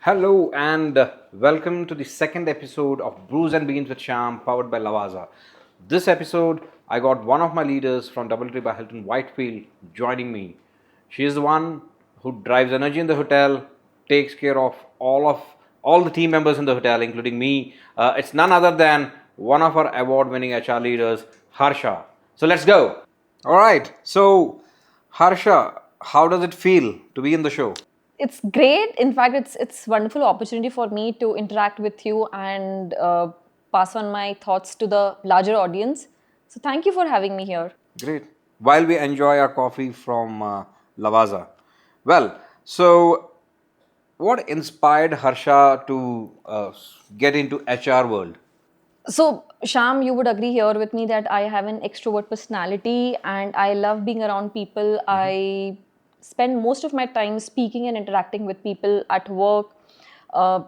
Hello and welcome to the second episode of Brews and Beans with Shyam, powered by Lavazza. This episode, I got one of my leaders from DoubleTree by Hilton, Whitefield, joining me. She is the one who drives energy in the hotel, takes care of all the team members in the hotel, including me. It's none other than one of our award-winning HR leaders, Harsha. So let's go. All right. So, Harsha, how does it feel to be in the show? It's great. In fact, it's wonderful opportunity for me to interact with you and pass on my thoughts to the larger audience. So thank you for having me here. Great. While we enjoy our coffee from Lavazza. Well, so what inspired Harsha to get into HR world? So Sham, you would agree here with me that I have an extrovert personality and I love being around people. I spend most of my time speaking and interacting with people at work. Uh,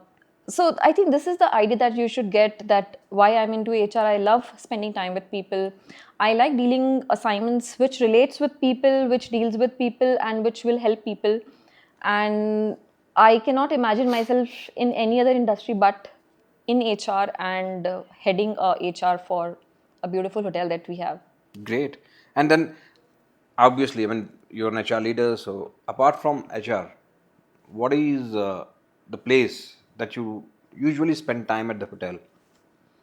so I think this is the idea that you should get, that why I'm into HR. I love spending time with people. I like dealing assignments which relates with people, which deals with people, and which will help people. And I cannot imagine myself in any other industry but in HR and heading HR for a beautiful hotel that we have. Great. And then, obviously, I mean, you're an HR leader. So, apart from HR, what is the place that you usually spend time at the hotel,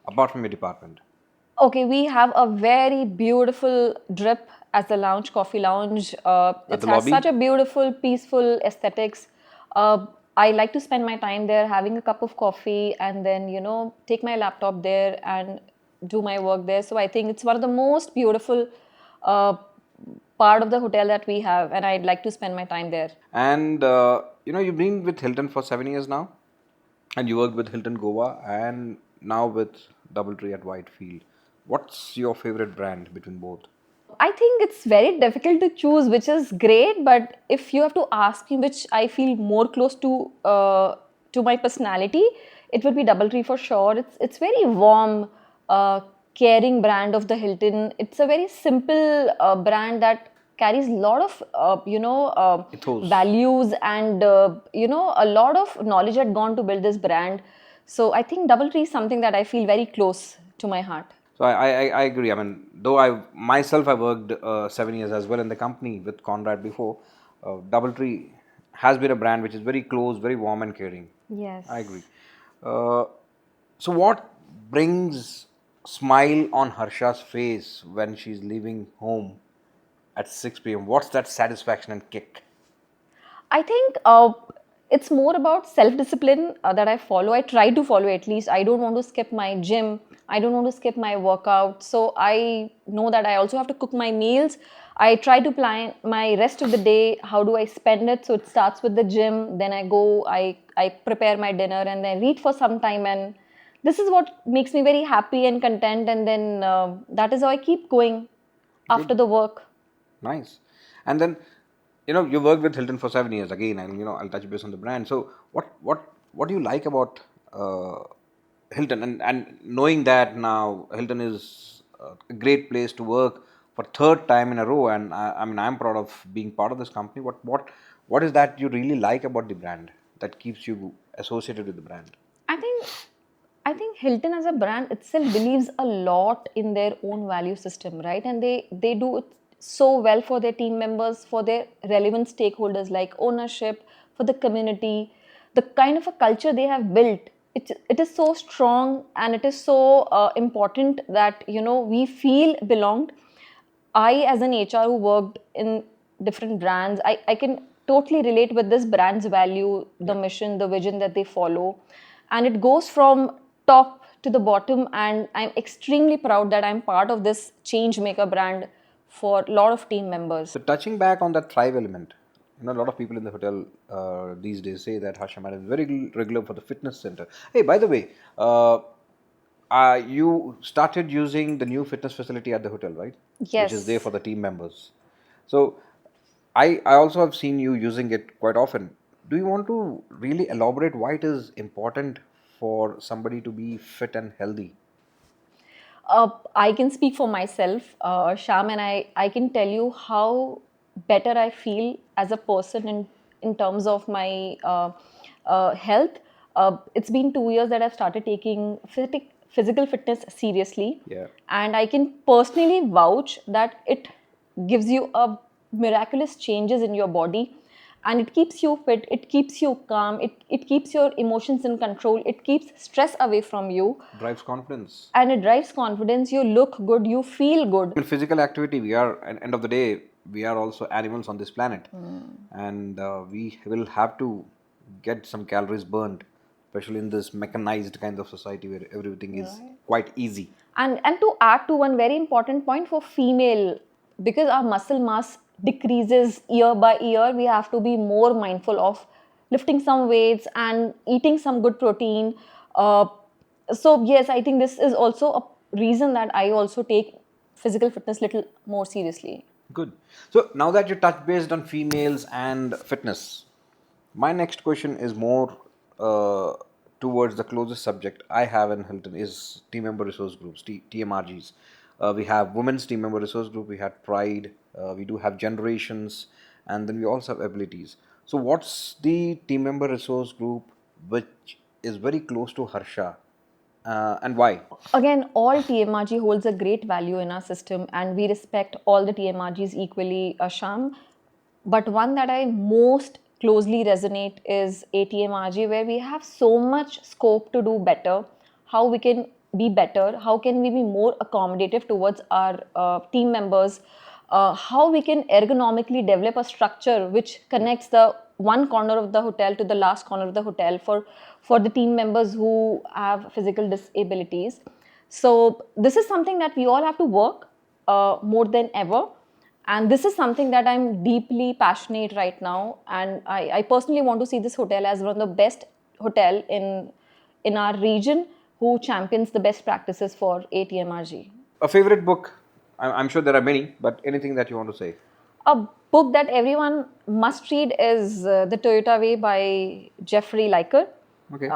apart from your department? Okay, we have a very beautiful drip as the lounge, coffee lounge. At It the has lobby? such a beautiful, peaceful aesthetics. I like to spend my time there having a cup of coffee and then, take my laptop there and do my work there. So I think it's one of the most beautiful uh, part of the hotel that we have, and I'd like to spend my time there. And you've been with Hilton for 7 years now, and you worked with Hilton Goa, and now with DoubleTree at Whitefield. What's your favorite brand between both? I think it's very difficult to choose, which is great. But if you have to ask me which I feel more close to my personality, it would be DoubleTree for sure. It's very warm, caring brand of the Hilton. It's a very simple brand that carries a lot of Ethos. values and a lot of knowledge had gone to build this brand. So I think DoubleTree is something that I feel very close to my heart. So I agree. I mean, though I worked 7 years as well in the company with Conrad before, DoubleTree has been a brand which is very close, very warm and caring. I agree. Yes. Uh, so what brings smile on Harsha's face when she's leaving home at 6 p.m.? What's that satisfaction and kick? I think it's more about self discipline that I follow. I try to follow at least. I don't want to skip my gym. I don't want to skip my workout. So I know that I also have to cook my meals. I try to plan my rest of the day. How do I spend it? So it starts with the gym. Then I go, I prepare my dinner and then read for some time. And this is what makes me very happy and content. And then that is how I keep going after Good. the work. Nice. And then, you worked with Hilton for 7 years again, and I'll touch base on the brand. So, what do you like about Hilton? And knowing that now Hilton is a great place to work for third time in a row, and I mean I'm proud of being part of this company. What is that you really like about the brand that keeps you associated with the brand? I think I think Hilton as a brand itself believes a lot in their own value system, right? And they do it so well for their team members, for their relevant stakeholders like ownership, for the community, the kind of a culture they have built. It is so strong and it is so important that we feel belonged. I, as an HR who worked in different brands, I can totally relate with this brand's value, the Yeah. mission, the vision that they follow. And it goes from top to the bottom. And I'm extremely proud that I'm part of this change maker brand for a lot of team members. So touching back on that thrive element, a lot of people in the hotel these days say that Harsha is very regular for the fitness center. Hey, by the way, you started using the new fitness facility at the hotel, right? Which is there Yes. for the team members. So I also have seen you using it quite often. Do you want to really elaborate why it is important for somebody to be fit and healthy? I can speak for myself, Sham, and I can tell you how better I feel as a person in terms of my health. It's been 2 years that I've started taking physical fitness seriously. Yeah. And I can personally vouch that it gives you a miraculous changes in your body, and it keeps you fit, it keeps you calm, it keeps your emotions in control, it keeps stress away from you, Drives confidence. and it drives confidence. You look good, you feel good. In physical activity, we are, at the end of the day, we are also animals on this planet, and we will have to get some calories burned, especially in this mechanized kind of society where everything is quite easy. And to add to one very important point for female, because our muscle mass decreases year by year, we have to be more mindful of lifting some weights and eating some good protein. uh, so yes, I think this is also a reason that I also take physical fitness little more seriously. Good. So now that you touched based on females and fitness, my next question is more towards the closest subject I have in Hilton is team member resource groups, TMRGs. We have women's team member resource group. We had Pride. We do have Generations, and then we also have Abilities. So what's the team member resource group which is very close to Harsha, and why? Again, all TMRG holds a great value in our system, and we respect all the TMRGs equally, Asham. But one that I most closely resonate is ATMRG, where we have so much scope to do better, how we can be better, how can we be more accommodative towards our team members, how we can ergonomically develop a structure which connects the one corner of the hotel to the last corner of the hotel for the team members who have physical disabilities. So this is something that we all have to work more than ever, and this is something that I'm deeply passionate right now, and I personally want to see this hotel as one of the best hotel in our region who champions the best practices for ATMRG. A favorite book? I'm sure there are many, but anything that you want to say? A book that everyone must read is The Toyota Way by Jeffrey Liker. Okay.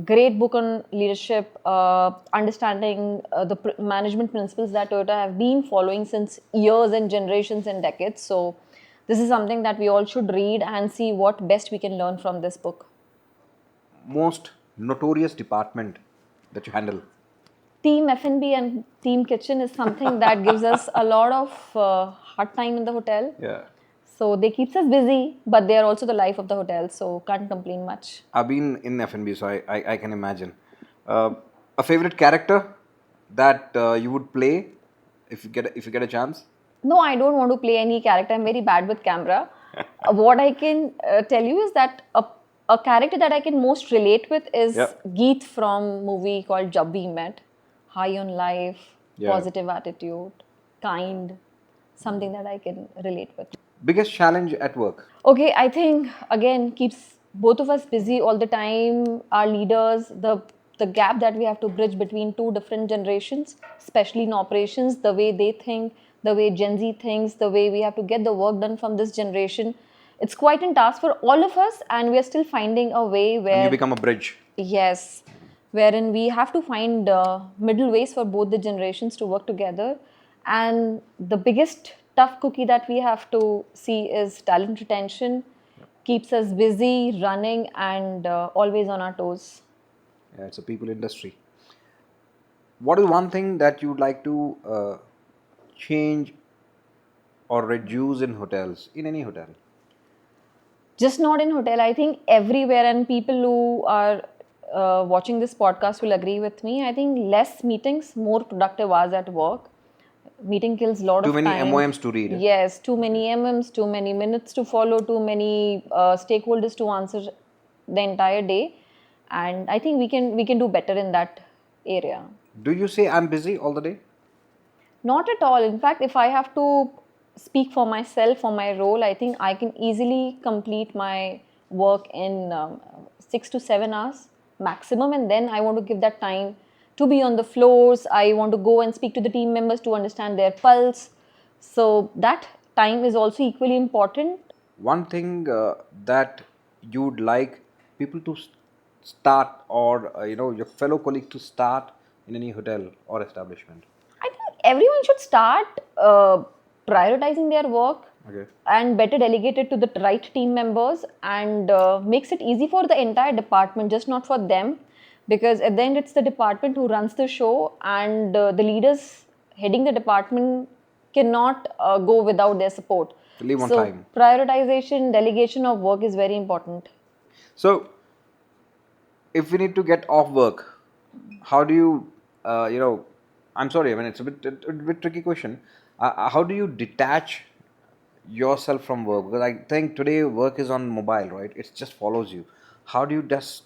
Great book on leadership, understanding the management principles that Toyota have been following since years and generations and decades. So, this is something that we all should read and see what best we can learn from this book. Most notorious department that you handle? Team F&B and Team Kitchen is something that gives us a lot of hard time in the hotel. Yeah. So they keeps us busy, but they are also the life of the hotel. So can't complain much. I've been in F&B, so I can imagine. A favorite character that you would play if you get a chance? No, I don't want to play any character. I'm very bad with camera. What I can tell you is that a character that I can most relate with is Yeah. Geet from movie called Jab We Met. High on life, Yeah. positive attitude, kind, something that I can relate with. Biggest challenge at work? Okay, I think again keeps both of us busy all the time. Our leaders, the gap that we have to bridge between two different generations, especially in operations, the way they think, the way Gen Z thinks, the way we have to get the work done from this generation. It's quite a task for all of us, and we are still finding a way And you where become a bridge. yes, wherein we have to find middle ways for both the generations to work together. And the biggest tough cookie that we have to see is talent retention, keeps us busy, running, and always on our toes. Yeah, it's a people industry. What is one thing that you would like to change or reduce in hotels, in any hotel? Just not in hotel, I think everywhere, and people who are watching this podcast will agree with me. I think less meetings, more productive hours at work. Meeting kills a lot Too of many time. MOMs to read. Yes, too many MMs, too many minutes to follow, too many stakeholders to answer the entire day, and I think we can do better in that area. Do you say I'm busy all the day? Not at all. In fact, if I have to speak for myself, for my role, I think I can easily complete my work in 6 to 7 hours maximum. And then I want to give that time to be on the floors. I want to go and speak to the team members to understand their pulse. So that time is also equally important. One thing that you would like people to start, or your fellow colleague to start in any hotel or establishment? I think everyone should start prioritizing their work. Okay. and better delegate it to the right team members, and makes it easy for the entire department, just not for them, because at the end it's the department who runs the show, and the leaders heading the department cannot go without their support. To leave on So time. prioritization, delegation of work is very important. So, if we need to get off work, how do you, I'm sorry, I mean, it's a bit tricky question. How do you detach yourself from work? Because I think today work is on mobile, right? It just follows you. How do you just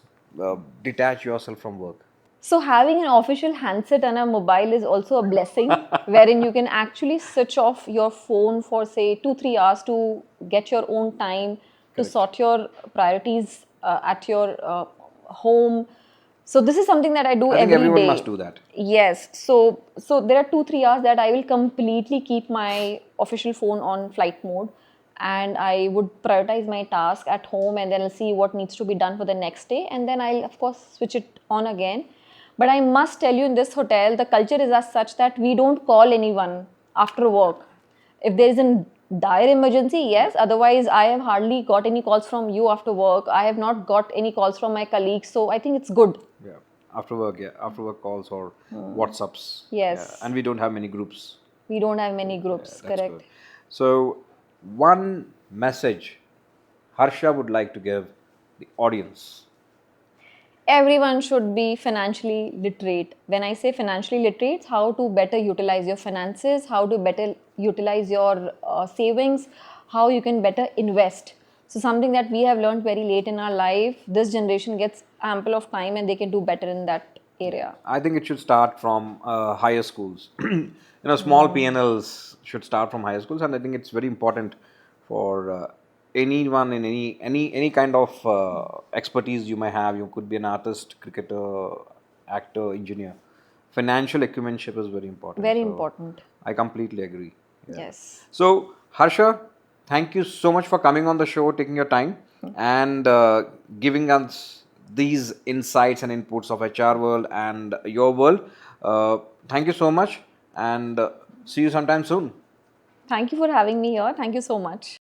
detach yourself from work? So having an official handset and a mobile is also a blessing, wherein you can actually switch off your phone for say 2-3 hours to get your own time to Correct. sort your priorities at your home. So this is something that I do I think every everyone must day. do that. Yes. So there are 2-3 hours that I will completely keep my official phone on flight mode, and I would prioritize my task at home, and then I'll see what needs to be done for the next day, and then I'll of course switch it on again. But I must tell you, in this hotel, the culture is as such that we don't call anyone after work. If there is a dire emergency, yes. Otherwise, I have hardly got any calls from you after work. I have not got any calls from my colleagues. So I think it's good. Yeah. After work, yeah. After work calls or WhatsApps. Yeah. Yes. And we don't have many groups. We don't have many Yeah, groups, that's correct? good. So, one message Harsha would like to give the audience. Everyone should be financially literate. When I say financially literate, it's how to better utilize your finances, how to better utilize your savings, how you can better invest. So something that we have learned very late in our life, this generation gets ample of time and they can do better in that area. I think it should start from higher schools. Small PNLs should start from higher schools, and I think it's very important for anyone in any kind of expertise you may have. You could be an artist, cricketer, actor, engineer. Financial acumenship is very important. Very So important. I completely agree. Yeah. Yes. So Harsha, thank you so much for coming on the show, taking your time, and giving us these insights and inputs of HR world and your world. Thank you so much, and see you sometime soon. Thank you for having me here. Thank you so much.